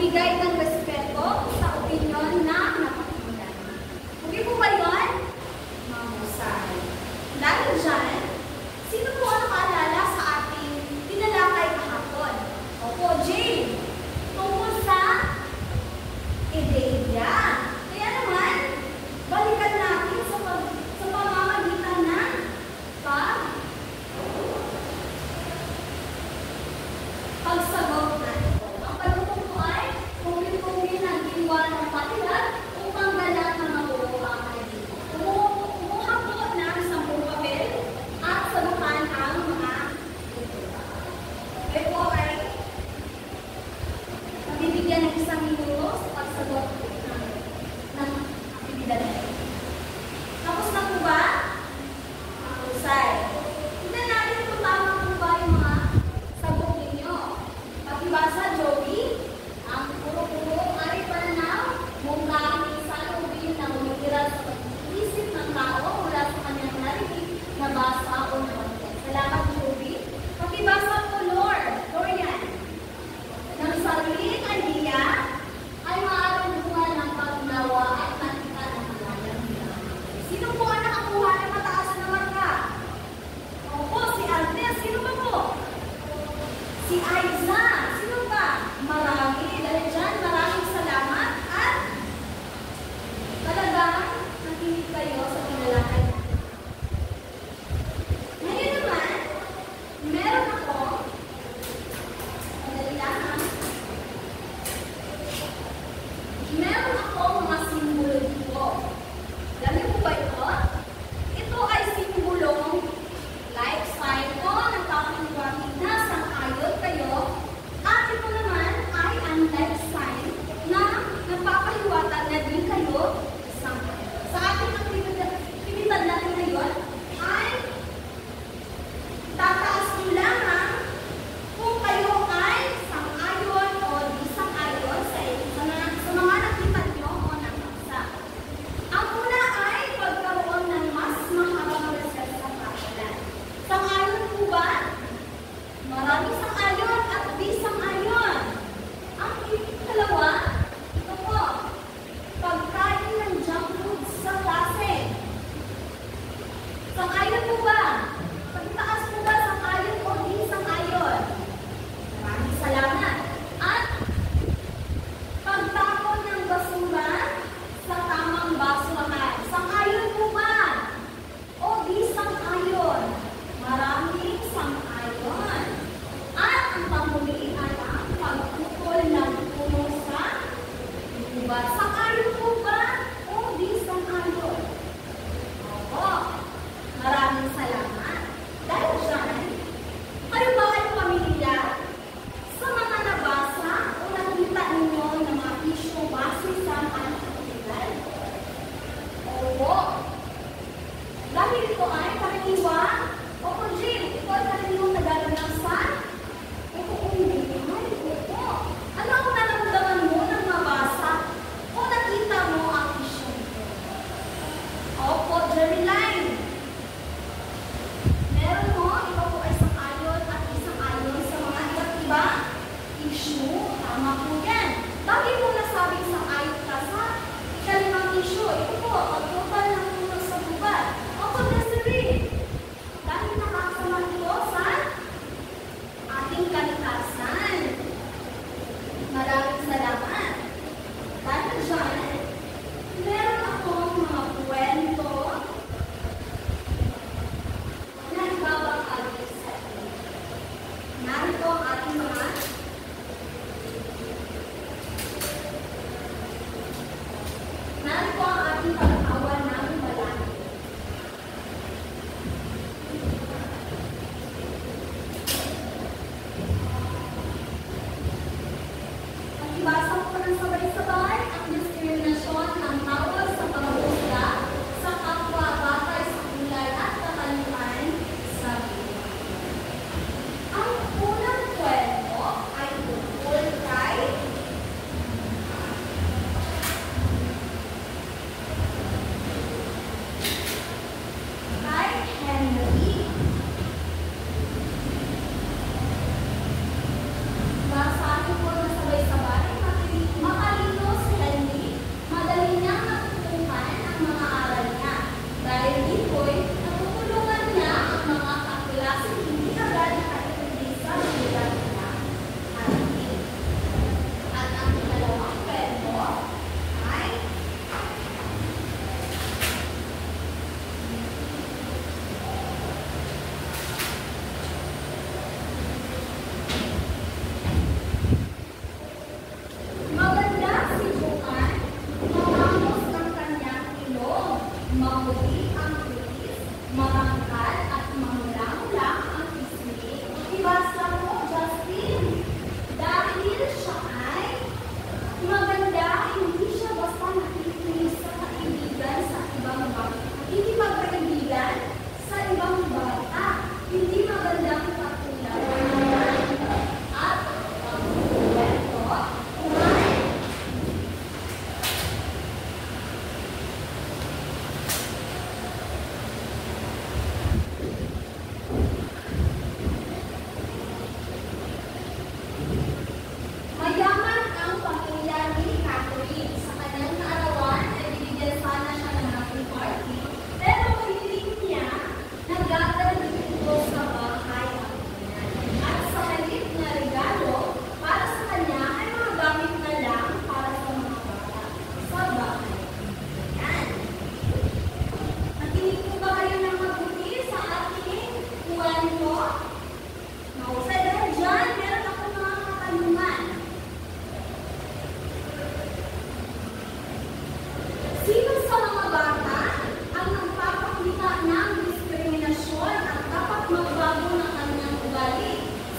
Magbigay ng respeto sa opinyon na napakinggan. Hindi po ba yun? Mahusay. Dahil dyan, sino po ang nakaalala sa ating tinalakay kahapon? Opo, Jane. Tungkol sa ideya. Kaya naman, balikan natin sa pamamagitan ng pagsagot natin. Ang pagtutok po ay kung-kung ng ginawa ng patilat upang galat na mabuo ang dito. Kumuha po ng 10 papel at sagutan ang mga ito. Kayo po ay nabibigyan ng 1 minuto sa pagsagot ng aktibidad na ito. Tapos na po ba? Mahusay. Tignan natin kung tama po ba yung mga sagot ninyo. Pakibasa, Joey. Ang puro-puro ay pananaw, mungkahing salubin na umikiral sa pag-iisip ng tao mula sa kanyang narinig, nabasa o nabanggit. Salamat, Joey. Pakibasa po, Lord. Dorian. Ng sariling idea ay maaaring bunga ng pagnawa at nakita ng malayang bilang. Sino po ang nakakuha ng mataas na marka? Opo, si Agnes. Sino ba po? Si Aiza. Sino ba? Marami. Dahil dyan, maraming salamat at talagang nakinig kayo sa pinalakay. Ngayon naman, meron ako, madali lang ha? Meron ako mga simbolo dito. Alam niyo po ba ito? Ito ay simbolong like sign ko, nagpapahiwatig na sang-ayon kayo. At ito naman ay unlike sign na nagpapahiwatig na din kayo sang-ayon. Sa ating aktibidad natin ngayon ay tataas nyo lamang kung kayo ay sang-ayon o di sang-ayon sa mga nakita nyo o nakaksa. Ang una ay pagkaroon ng mas mahabang result sa pagkalan. Sang-ayon po ba? Maraming sang-ayon at di sang-ayon. Ang ikalawa, ito po, pagkain ng junk food sa klase. Sang-ayon po ba? Pagtaas po ba sang-ayon o di sang-ayon? Maraming salamat. At pagtapon ng basura sa tamang basurahan. Sang-ayon po ba? O di sang-ayon? Maraming sang-ayon. At ang panghuli ay ang pagputol ng puno sa gubat. Sang-ayon po ba? O di sang-ayon? Opo. Maraming salamat. Dahil dyan, kayo ba ay pamilya sa mga nabasa o nakita ninyo ng mga issue base sa ating aktibidad? Opo. Dahil ito ay karaniwang, opo Jill, ito ay karaniwang nagaganap sa opo. Ano ang nararamdaman mo nang mabasa o nakita mo ang issue nito? Opo, Jerryline. Meron mo, ikaw po ay sang-ayon at isang-ayon sa mga iba't iba issue. Tama po yan. Bakit mo nasabing sang-ayon ka sa ikalimang issue? Ito po, pagtupal ng puno sa gubat. Opo, Desiree. Dahil nakakasama ito sa ating kalikasan. Maraming salamat. Dahil dyan, meron akong mga kwento na ibabahagi sa inyo. Narito ang ating mga narito ang ating pag-awa ng malaki. Ibasa ko ng sabay-sabay ang diskriminasyon ng tawag sa panghuhusga sa kapwa batay sa kulay at katalian sa buhay. Ang unang kwento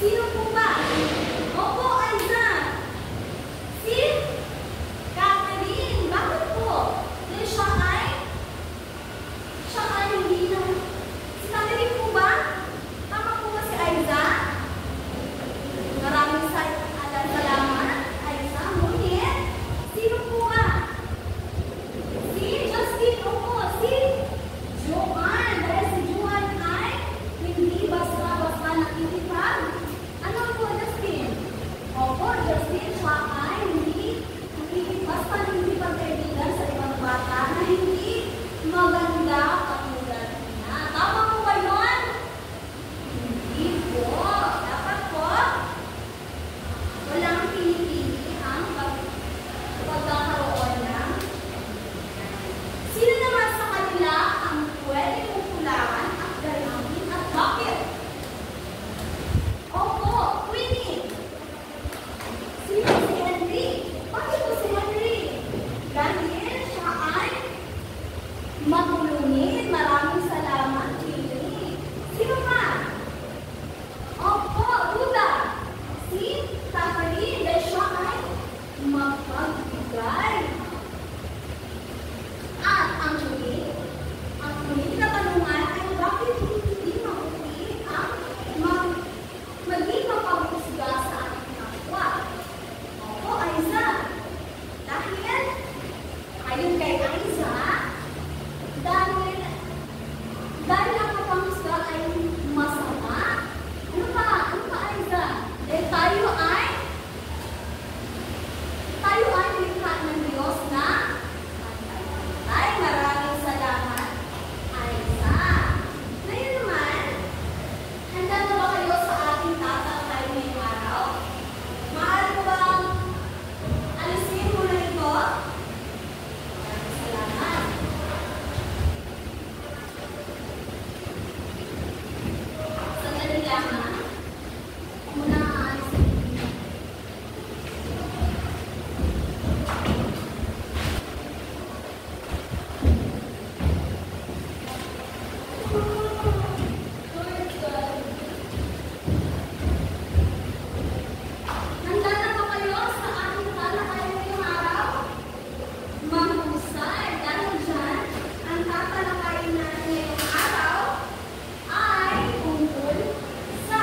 Sino po ba? Opo, Aiza. Si Catherine. Bakit po? Dahil siya ay hindi na. Si Catherine po ba? Tama po ba si Aiza? Maraming salamat, Aiza. Ngunit, sino po ba? Si Justin. Opo, si Joanne. Dahil si Joanne ay hindi basta-basta nakikipag. Ano po, Justin? Opo, Justin, siya ay hindi basta nakikipagkaibigan sa ibang bata na hindi maganda katulad niya. Tama po ba yun? Hindi po. Dapat po, walang pinipili ang pagkakaroon ng. Sino naman sa kanila ang pwede pupulaan at galangin at bakit? Opo, Queenie. Sino si Henry? Bakit po si Henry? Dahil siya ay matulungin. Maraming salamat, Queenie. Sino pa? Opo, Ruda. Si Catherine. Dahil siya ay mapagbigay. At ang huli katanungan ay bakit hindi mabuti ang maging mapaghusga sa ating kapwa? Opo, Aiza. Dahil, ayon kay Aiza, dahil ang mapaghusga ay masama. Ano pa, Aiza? Dahil tayo ay likha ng Diyos na ay maraming salamat, Aiza. Ngayon naman, handa na ba kayo sa ating tatalakay ngayong araw? Maaari ko bang alisin muna ito? Maraming salamat. Sandali lang ha. Muna aalisin. Handa na ba kayo sa ating talakayan ngayong araw? Mahusay. Dahil dyan, ang tatalakayin natin ngayong araw ay tungkol sa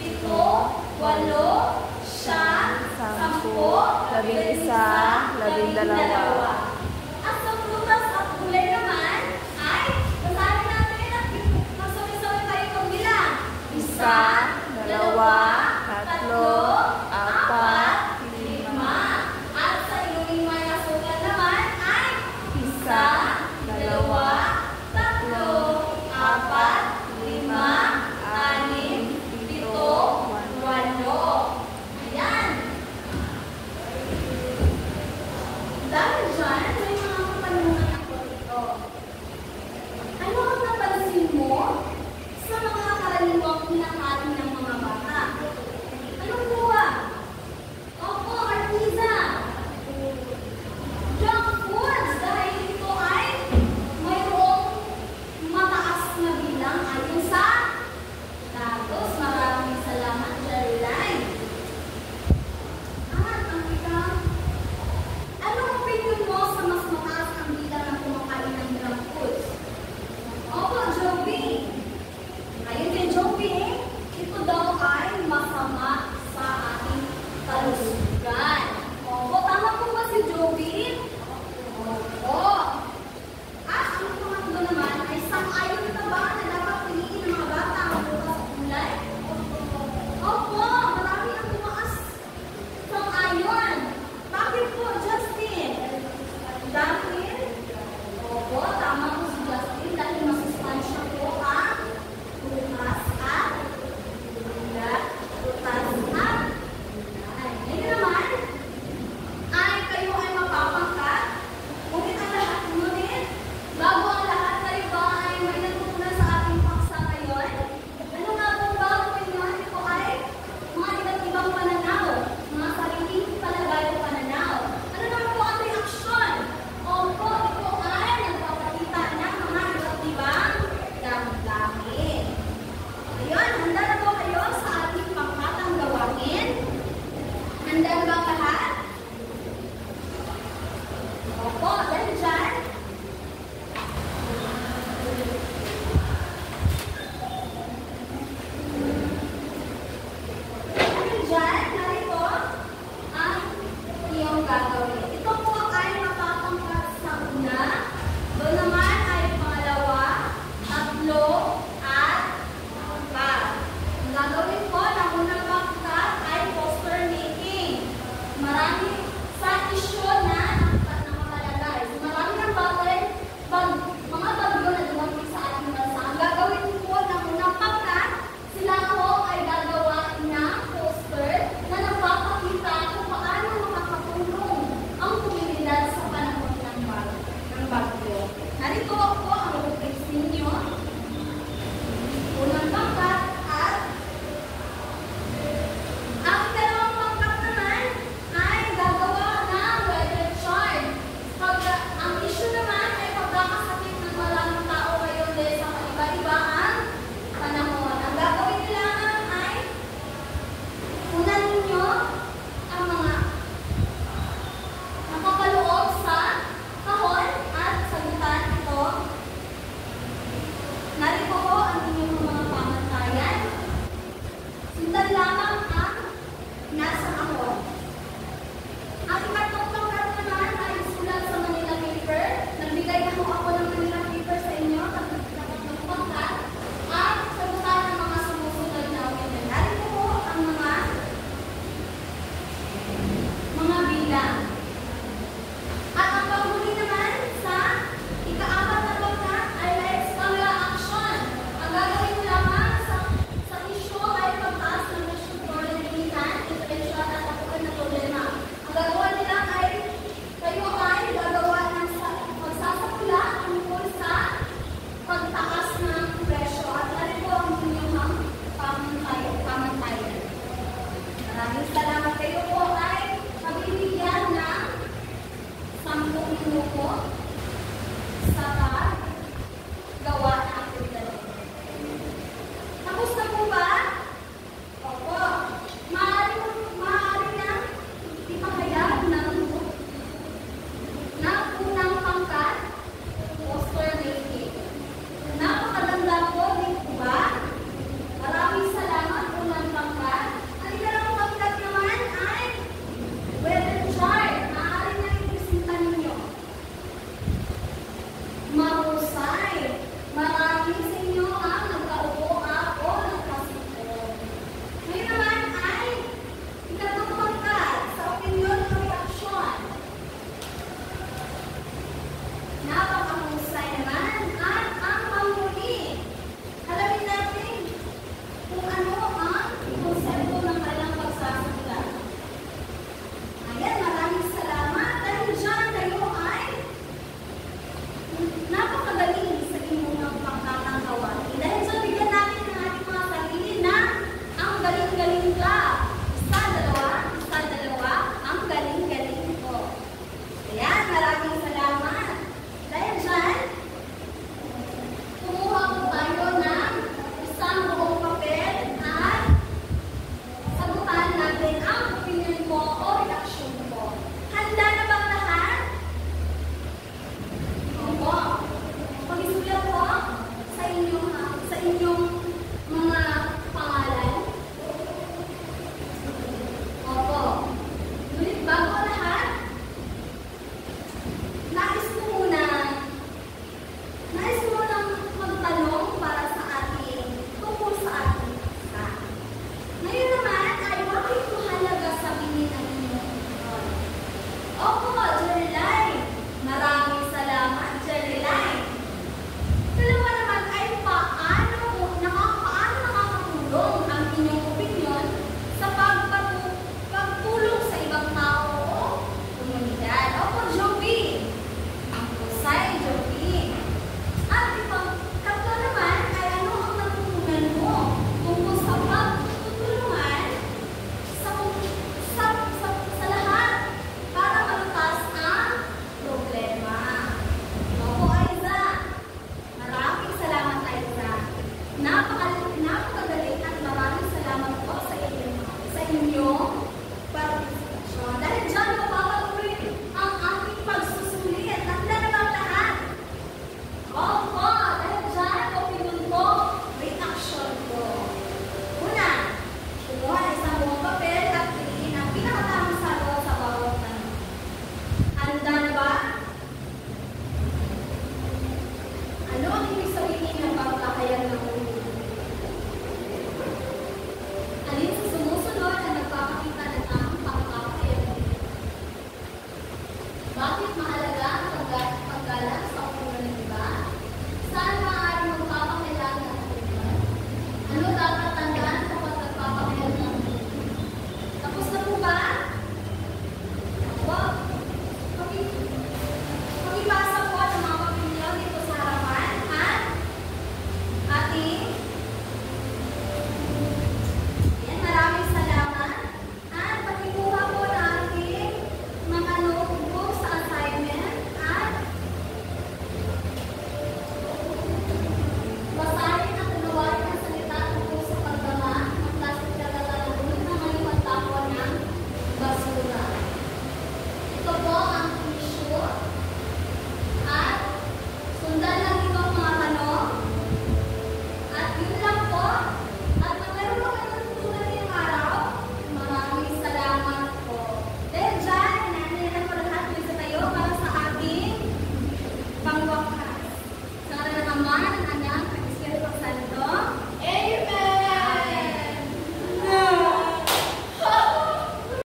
pito, walo, siyam, sampu, labing-isa, labing-dalawa. At sa prutas at gulay naman ay basahin natin at magsaway-saway tayo pagbilang. Isa,